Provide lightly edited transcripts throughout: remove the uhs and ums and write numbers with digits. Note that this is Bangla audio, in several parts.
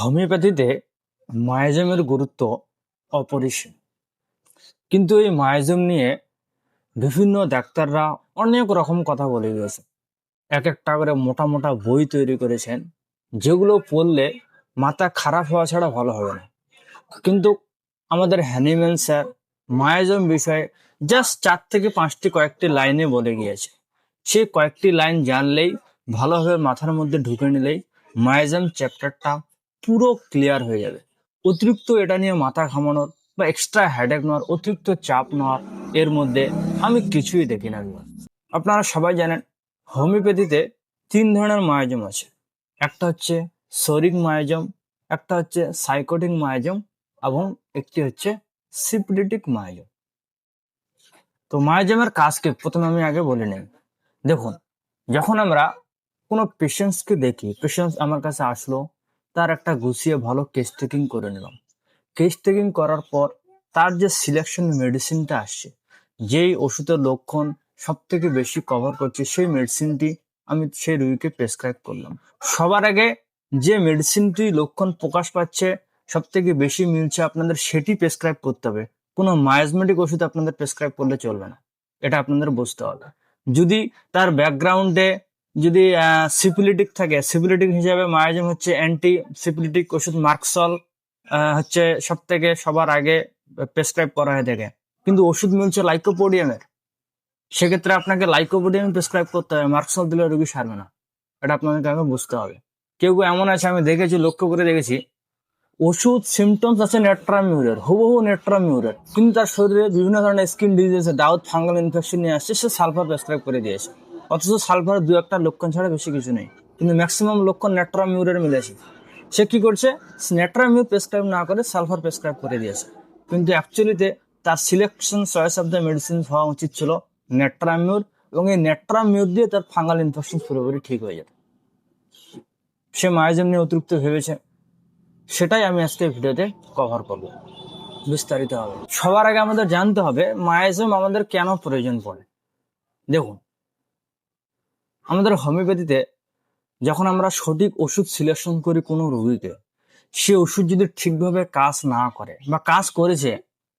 হোমিওপ্যাথিতে মায়াজমের গুরুত্ব অপরিসীম। কিন্তু এই মায়াজম নিয়ে বিভিন্ন ডাক্তাররা অনেক রকম কথা বলে গেছে। এক একটা করে মোটা মোটা বই তৈরি করেছেন, যেগুলো পড়লে মাথা খারাপ হওয়া ছাড়া ভালো হবে না। কিন্তু আমাদের হ্যানিম্যান স্যার মায়াজম বিষয়ে জাস্ট 4 থেকে 5টি কয়েকটি লাইনে বলে গিয়েছে। সেই কয়েকটি লাইন জানলেই, ভালোভাবে মাথার মধ্যে ঢুকে নিলেই মায়াজম চ্যাপ্টারটা পুরো ক্লিয়ার হয়ে যাবে। অতিরিক্ত এটা নিয়ে মাথা ঘামানোর বা এক্সট্রা হেডেক নেওয়ার, অতিরিক্ত চাপ নেওয়ার এর মধ্যে আমি কিছুই দেখি না। আপনারা সবাই জানেন হোমিওপ্যাথিতে 3 ধরনের মায়াজম আছে। একটা হচ্ছে সরিক মায়াজম, একটা হচ্ছে সাইকোটিক মায়াজম এবং একটি হচ্ছে সিপিলিটিক মায়াজম। তো মায়াজমের কাজকে প্রথমে আমি আগে বলে নেই। দেখুন, যখন আমরা কোনো পেশেন্টসকে দেখি, পেশেন্টস আমার কাছে আসলো, তার একটা গুছিয়ে ভালো কেস টেকিং করে নিলাম। কেস টেকিং করার পর তার যে সিলেকশন মেডিসিনটা আসছে, যেই ওষুধের লক্ষণ সব থেকে বেশি কভার করছে, সেই মেডিসিনটি আমি সেই রোগীকে প্রেসক্রাইব করলাম। সবার আগে যে মেডিসিনটি লক্ষণ প্রকাশ পাচ্ছে, সব থেকে বেশি মিলছে আপনাদের, সেটি প্রেসক্রাইব করতে হবে। কোনো মায়াজমেটিক ওষুধ আপনাদের প্রেসক্রাইব করলে চলবে না, এটা আপনাদের বুঝতে হবে। যদি তার ব্যাকগ্রাউন্ডে যদি সিপিলিটিক থাকে, সিপিলিটিক হিসাবে মায়াজম হচ্ছে অ্যান্টি সিপিলিটিক ওষুধ মার্কসল হচ্ছে সব থেকে সবার আগে প্রেসক্রাইব করা হয়ে থাকে। কিন্তু ওষুধ মিলছে লাইকোপোডিয়ামের, সেক্ষেত্রে আপনাকে লাইকোপোডিয়াম প্রেসক্রাইব করতে হবে, মার্কসল দিলে রোগী সারবে না। এটা আপনাদেরকে আগে বুঝতে হবে। কেউ কেউ এমন আছে, আমি দেখেছি, লক্ষ্য করে দেখেছি, ওষুধ সিমটমস আছে নেট্রামিউরের, হুবহু নেট্রামিউরের, কিন্তু তার শরীরে বিভিন্ন ধরনের skin disease, doubt fungal infection নিয়ে আসছে, সে সালফার প্রেসক্রাইব করে দিয়েছে। অথচ সালফার 2-1টা লক্ষণ ছাড়া বেশি কিছু নেই, কিন্তু ম্যাক্সিমাম লক্ষণ নেট্রামিউরের মিলেছে। সে কি করছে, নেট্রামিউর প্রেসক্রাইব না করে সালফার প্রেসক্রাইব করে দিয়েছে। কিন্তু অ্যাকচুয়ালিতে তার selection choice of the medicine হওয়া উচিত ছিল নেট্রামিউর, এবং এই নেট্রামিউর দিয়ে তার ফাঙ্গাল ইনফেকশন পুরোপুরি ঠিক হয়ে যেত। সে মায়াজম নিয়ে অতিরিক্ত ভেবেছে, সেটাই আমি আজকে ভিডিওতে কভার করব বিস্তারিত হবে। সবার আগে আমাদের জানতে হবে মায়াজম আমাদের কেন প্রয়োজন পড়ে। দেখুন, আমাদের হোমিওপ্যাথিতে যখন আমরা সঠিক ওষুধ সিলেকশন করি কোনো রোগীকে, সে ওষুধ যদি ঠিকভাবে কাজ না করে বা কাজ করেছে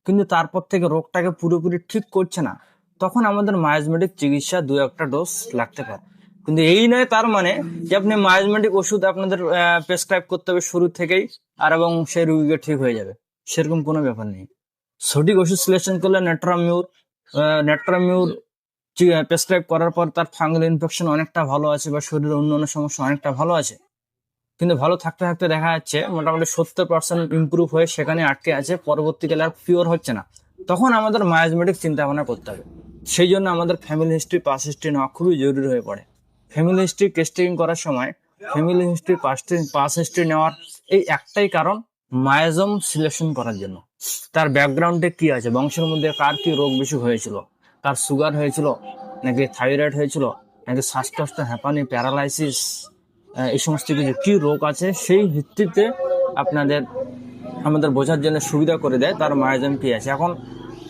কিন্তু তারপর থেকে রোগটাকে পুরোপুরি ঠিক করছে না, তখন আমাদের মায়াজমেটিক চিকিৎসা 2-1টা ডোজ লাগতে পারে। কিন্তু এই নয় তার মানে যে আপনি মায়াজমেটিক ওষুধ আপনাদের প্রেসক্রাইব করতে হবে শুরু থেকেই আর এবং সেই রোগীকে ঠিক হয়ে যাবে, সেরকম কোনো ব্যাপার নেই। সঠিক ওষুধ সিলেকশন করলে নেট্রামিউর প্রেসক্রাইব করার পর তার ফাঙ্গাল ইনফেকশন অনেকটা ভালো আছে বা শরীরের অন্যান্য সমস্যা অনেকটা ভালো আছে, কিন্তু ভালো থাকতে থাকতে দেখা যাচ্ছে মোটামুটি 70% ইমপ্রুভ হয়ে সেখানে আটকে আছে, পরবর্তীকালে আর পিওর হচ্ছে না, তখন আমাদের মায়াজমেটিক চিন্তা ভাবনা করতে হবে। সেই জন্য আমাদের ফ্যামিলি হিস্ট্রি, পাস হিস্ট্রি নেওয়া খুবই জরুরি হয়ে পড়ে। ফ্যামিলি হিস্ট্রি টেস্টিং করার সময় ফ্যামিলি হিস্ট্রি, পাস হিস্ট্রি নেওয়ার এই একটাই কারণ, মায়াজম সিলেকশন করার জন্য। তার ব্যাকগ্রাউন্ডে কি আছে, বংশের মধ্যে কার কি রোগ বেশি হয়েছিল, তার সুগার হয়েছিল নাকি থাইরয়েড হয়েছিল নাকি শ্বাসকষ্ট, হ্যাপানি, প্যারালাইসিস, এই সমস্ত কিছু কি রোগ আছে, সেই ভিত্তিতে আপনাদের আমাদের বোঝার জন্য সুবিধা করে দেয় তার মায়াজম কি আছে। এখন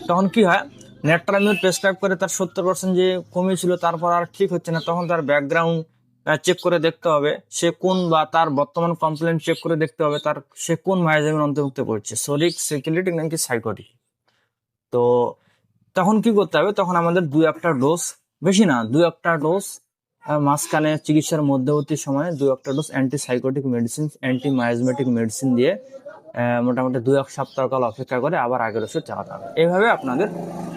তখন কি হয়, নেট্রামিউর প্রেসক্রাইব করে তার 70% যে কমিয়েছিল তারপর আর ঠিক হচ্ছে না, তখন তার ব্যাকগ্রাউন্ড চেক করে দেখতে হবে সে কোন, বা তার বর্তমান কমপ্লেন্ট চেক করে দেখতে হবে তার সে কোন মায়াজমের অন্তর্ভুক্ত করছে, সরিক, সিকিলিটিক নাকি সাইকোটিক। তো তখন কি করতে হবে, তখন আমাদের 2-1টা ডোজ, বেশি না 2-1টা ডোজ, মাঝখানে চিকিৎসার মধ্যবর্তী সময়ে 2-1টা dose antipsychotic medicine, anti miasmatic medicine দিয়ে মোটামুটি 2-1 সপ্তাহ কাল অপেক্ষা করে আবার আগের ওষুধ চালাতে হবে। এইভাবে আপনাদের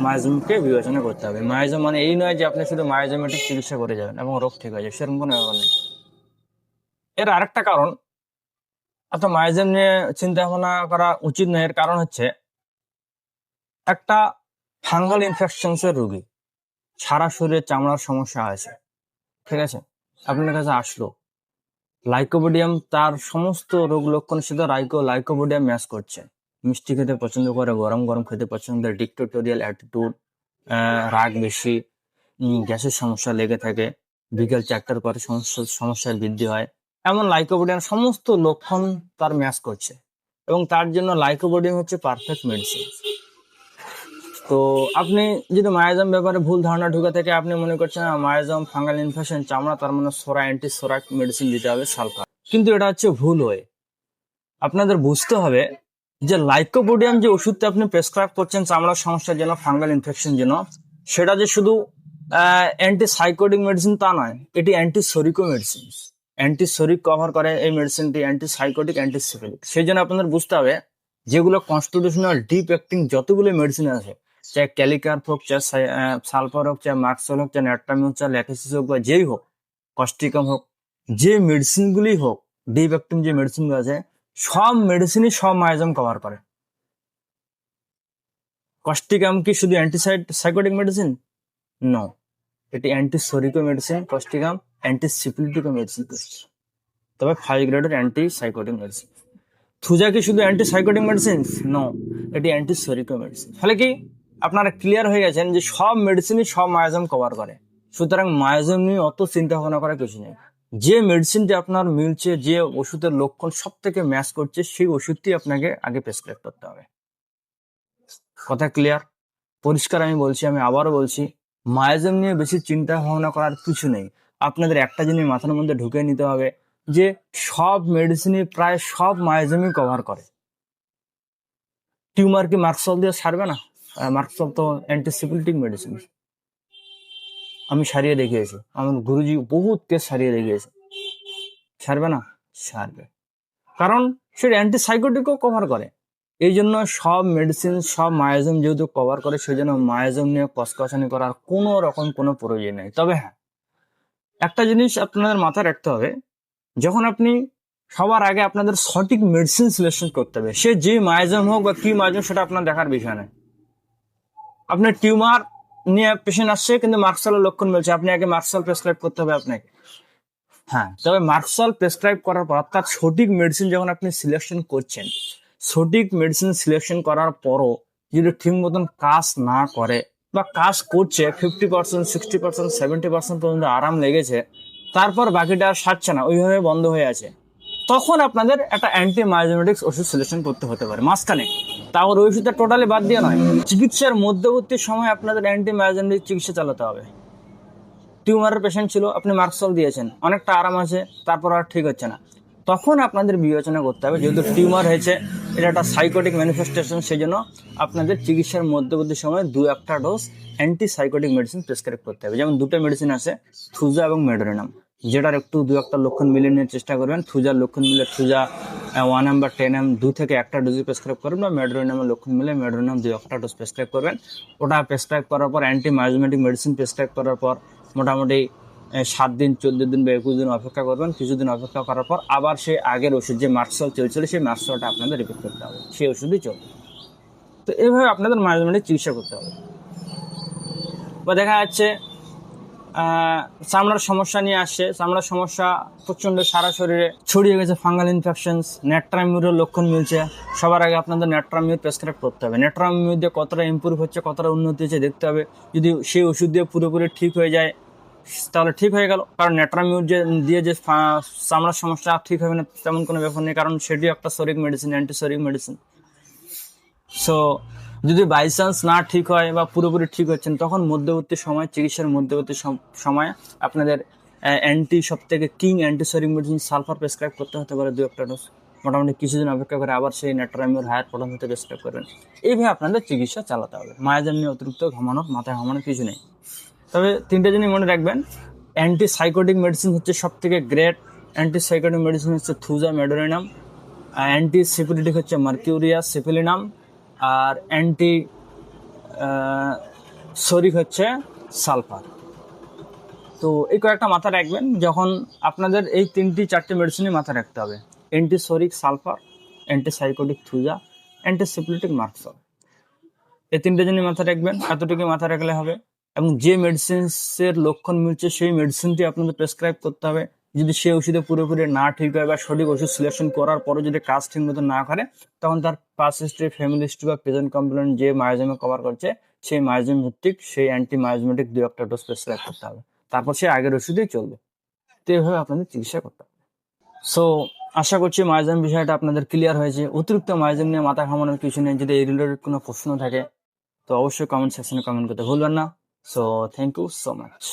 মায়াজমকে বিবেচনা করতে হবে। মায়াজম মানে এই নয় যে আপনি শুধু মায়াজমেটিক চিকিৎসা করে যাবেন এবং রোগ ঠিক হয়ে যাবে, সেরকম কোনো ব্যাপার নেই। এর আরেকটা কারণ, অর্থাৎ মায়াজম নিয়ে চিন্তা ভাবনা করা উচিত নয়, এর কারণ হচ্ছে একটা ফাঙ্গাল ইনফেকশনসের রোগী, সারা শরীরে চামড়ার সমস্যা আছে, ঠিক আছে, আপনার কাছে আসলো, লাইকোপোডিয়াম তার সমস্ত রোগ লক্ষণের সাথে লাইকোপোডিয়াম ম্যাচ করছে। মিষ্টি খেতে পছন্দ করে, গরম গরম খেতে পছন্দ করে, ডিক্টেটোরিয়াল অ্যাটিটিউড, রাগ বেশি, গ্যাসের সমস্যা লেগে থাকে, বিকেল 4টার পরে সমস্যার বৃদ্ধি হয়, এমন লাইকোপোডিয়াম সমস্ত লক্ষণ তার ম্যাচ করছে, এবং তার জন্য লাইকোপোডিয়াম হচ্ছে পারফেক্ট মেডিসিন। তো আপনি যদি মায়াজম ব্যাপারে ভুল ধারণা ঢুকে থেকে আপনি মনে করছেন মায়াজম ফাঙ্গাল ইনফেকশন চামড়া, তার মানে সোরা, অ্যান্টি সোরা মেডিসিন দিতে হবে, সালফার, কিন্তু এটা হচ্ছে ভুল হয়। আপনাদের বুঝতে হবে যে লাইকোপোডিয়াম যে ওষুধটা আপনি প্রেসক্রাইব করছেন চামড়ার সমস্যার জন্য, ফাঙ্গাল ইনফেকশন জন্য, সেটা যে শুধু অ্যান্টিসাইকোটিক মেডিসিন তা নয়, এটি অ্যান্টিসোরিকো মেডিসিন। অ্যান্টিসোরিক কভার করে এই মেডিসিনটি, অ্যান্টিসাইকোটিক, অ্যান্টিসিফিলিক। সেই জন্য আপনাদের বুঝতে হবে যেগুলো কনস্টিটিউশনাল ডিপ অ্যাক্টিং যতগুলো মেডিসিন আছে, চাহে ক্যালিকার হোক, চাহে সালফার হোক, চাহে মার্কসল হোক, চাহে ন্যাট্রাম হোক, চাহে ল্যাটিসিস হোক, বা যেই হোক, কস্টিকাম হোক, যে মেডিসিনগুলি হোক, ডিপ অ্যাক্টিং যে মেডিসিনগুলো আছে, সব মেডিসিনই সব মায়াজম কভার করে। কস্টিকাম কি শুধু সাইকোটিক মেডিসিন? নো, এটি অ্যান্টিসোরিকো মেডিসিন। কস্টিকাম অ্যান্টিসিফিলিটিকো মেডিসিন, তবে 5 গ্রেডের অ্যান্টিসাইকোটিক মেডিসিন। থুজা কি শুধু অ্যান্টিসাইকোটিক মেডিসিন? নো, এটি অ্যান্টিসোরিকো মেডিসিন। ফলে কি আপনারা ক্লিয়ার হয়ে গেছেন যে সব মেডিসিনই সব মায়াজম কভার করে। সুতরাং মায়াজম নিয়ে অত চিন্তা ভাবনা করার কিছু নেই। যে মেডিসিনটি আপনার মিলছে, যে ওষুধের লক্ষণ সব থেকে ম্যাচ করছে, সেই ওষুধটি আপনাকে আগে প্রেসক্রাইব করতে হবে। কথা ক্লিয়ার? পরিষ্কার আমি বলছি, আমি আবারও বলছি, মায়াজম নিয়ে বেশি চিন্তা ভাবনা করার কিছু নেই। আপনাদের একটা জিনিস মাথার মধ্যে ঢুকে নিতে হবে যে সব মেডিসিনই, প্রায় সব মায়াজমই কভার করে। টিউমার কি মার্কসল দিয়ে সারবে না? মার্কসল তো অ্যান্টিসিপিলিটিক মেডিসিন। আমি সারিয়ে দেখিয়েছি, আমার গুরুজি বহুত কেস সারিয়ে দেখিয়েছে। সারবে না? সারবে, কারণ সেটা অ্যান্টিসাইকোটিকও কভার করে। এই জন্য সব মেডিসিন, সব মায়াজম যেহেতু কভার করে, সেই জন্য মায়াজম নিয়ে কসকসানি করার কোনো রকম কোনো প্রয়োজন নেই। তবে হ্যাঁ, একটা জিনিস আপনাদের মাথায় রাখতে হবে, যখন আপনি সবার আগে আপনাদের সঠিক মেডিসিন সিলেকশন করতে হবে। সে যে মায়াজম হোক বা কি মায়াজম, সেটা আপনার দেখার বিষয় নয়। আপনার টিউমার নিয়ে পেশেন্ট আসছে, কিন্তু মার্কসলের লক্ষণ মিলছে, আপনি আগে মার্কসল প্রেসক্রাইব করতে হবে আপনাকে। হ্যাঁ, তবে মার্কসল প্রেসক্রাইব করার পর তার সঠিক মেডিসিন যখন আপনি সিলেকশন করছেন, সঠিক মেডিসিন সিলেকশন করার পরও যদি ঠিক মতন কাজ না করে, বা কাজ করছে 50%, 60%, 70% পর্যন্ত আরাম লেগেছে, তারপর বাকিটা আর সারছে না, ওইভাবে বন্ধ হয়ে আছে, তখন আপনাদের একটা অ্যান্টি মায়োজেমেটিক্স ওষুধ সিলেকশন করতে হতে পারে মাঝখানে। তারপর ওই ওষুধটা টোটালি বাদ দিয়ে নয়, চিকিৎসার মধ্যবর্তী সময় আপনাদের অ্যান্টি মায়োজেমেটিক চিকিৎসা চালাতে হবে। টিউমারের পেশেন্ট ছিল, আপনি মার্কসল দিয়েছেন, অনেকটা আরাম আছে, তারপর আর ঠিক হচ্ছে না, তখন আপনাদের বিবেচনা করতে হবে, যেহেতু টিউমার হয়েছে, এটা একটা সাইকোটিক ম্যানিফেস্টেশন, সেই জন্য আপনাদের চিকিৎসার মধ্যবর্তী সময় 2-1টা ডোজ অ্যান্টিসাইকোটিক মেডিসিন প্রেসক্রাইব করতে হবে। যেমন দুটো মেডিসিন আছে, থুজা এবং মেডোরিনাম, যেটার একটু 2-1টা লক্ষণ মিলিয়ে নেওয়ার চেষ্টা করবেন। থুজার লক্ষণ মিলে থুজা 1 বা 10 2 থেকে 1টা ডোজ প্রেসক্রাইব করবেন, বা মেডোরিনামের লক্ষণ মিলে মেডোরিনাম 2-1টা ডোজ প্রেসক্রাইব করবেন। ওটা প্রেসক্রাইব করার পর অ্যান্টি মায়োজমেটিক মেডিসিন প্রেসক্রাইব করার পর মোটামুটি 7 দিন, 14 দিন বা 21 দিন অপেক্ষা করবেন। কিছুদিন অপেক্ষা করার পর আবার সেই আগের ওষুধ, যে মার্কসল চলছিল, সেই মার্কসলটা আপনাদের রিপিট করতে হবে, সেই ওষুধই চলবে। তো এইভাবে আপনাদের মায়োজমেটিক চিকিৎসা করতে হবে। বা দেখা যাচ্ছে চামড়ার সমস্যা নিয়ে আসছে, চামড়ার সমস্যা প্রচন্ড, সারা শরীরে ছড়িয়ে গেছে, ফাঙ্গাল ইনফেকশনস, ন্যাট্রামিউরের লক্ষণ মিলছে, সবার আগে আপনাদের ন্যাট্রামিউর প্রেসক্রাইব করতে হবে। ন্যাট্রামিউর দিয়ে কতটা ইম্প্রুভ হচ্ছে, কতটা উন্নতি হচ্ছে দেখতে হবে। যদি সেই ওষুধ দিয়ে পুরোপুরি ঠিক হয়ে যায়, তাহলে ঠিক হয়ে গেল, কারণ ন্যাট্রামিউর দিয়ে যে চামড়ার সমস্যা ঠিক হবে না তেমন কোনো ব্যাপার নেই, কারণ সেটিও একটা সরিক মেডিসিন, অ্যান্টিসরিক মেডিসিন। সো যদি বাই চান্স না ঠিক হয় বা পুরোপুরি ঠিক হচ্ছেন, তখন মধ্যবর্তী সময়, চিকিৎসার মধ্যবর্তী সময় আপনাদের অ্যান্টি, সব থেকে king antipsoric medicine sulphur prescribe করতে হতে পারে 2-1টা ডোজ। মোটামুটি কিছুদিন অপেক্ষা করে আবার সেই ন্যাট্রামিউর হায়ার পটেন্সিতে প্রেসক্রাইব করবেন। এইভাবে আপনাদের চিকিৎসা চালাতে হবে। মায়াজাম নিয়ে অতিরিক্ত ঘামানোর, মাথায় ঘামানোর কিছু নেই। তবে 3টে জিনিস মনে রাখবেন, অ্যান্টিসাইকোটিক মেডিসিন হচ্ছে সব থেকে গ্রেট। অ্যান্টিসাইকোটিক মেডিসিন হচ্ছে থুজা, মেডোরিনাম। অ্যান্টিসিপিলিটিক হচ্ছে মার্কিউরিয়া, সিপিলিনাম। আর অ্যান্টি সরিক হচ্ছে সালফার। তো এই কয়েকটা মাথা রাখবেন, যখন আপনাদের এই 3-4টে মেডিসিনই মাথা রাখতে হবে: antipsoric sulphur, antipsychotic Thuja, antisyphilitic merc sol. এই 3টে জিনিস মাথা রাখবেন, এতটুকু মাথা রাখলে হবে। এবং যে মেডিসিনসের লক্ষণ মিলছে, সেই মেডিসিনটি আপনাদের প্রেসক্রাইব করতে হবে। যদি সেই ওষুধে পুরোপুরি না ঠিক হয়, বা সঠিক ওষুধ সিলেকশন করার পরও যদি কাজ ঠিক মতো না করে, তখন তার পাস্ট হিস্ট্রি, ফ্যামিলি হিস্ট্রি বা প্রেজেন্ট কমপ্লেন্ট যে মায়োজমে কভার করছে, সেই মায়োজম ভিত্তিক সেই অ্যান্টি মায়োজমেটিক 2-1টা ডোজ প্রেসক্রাইব করতে হবে, তারপর সে আগের ওষুধেই চলবে। তো এইভাবে আপনাদের চিকিৎসা করতে হবে। সো আশা করছি মায়োজম বিষয়টা আপনাদের ক্লিয়ার হয়েছে। অতিরিক্ত মায়োজম নিয়ে মাথা ঘামানোর কিছু নেই। যদি এই রিলেটেড কোনো প্রশ্ন থাকে, তো অবশ্যই কমেন্ট সেকশনে কমেন্ট করতে ভুলবেন না। So thank you so much.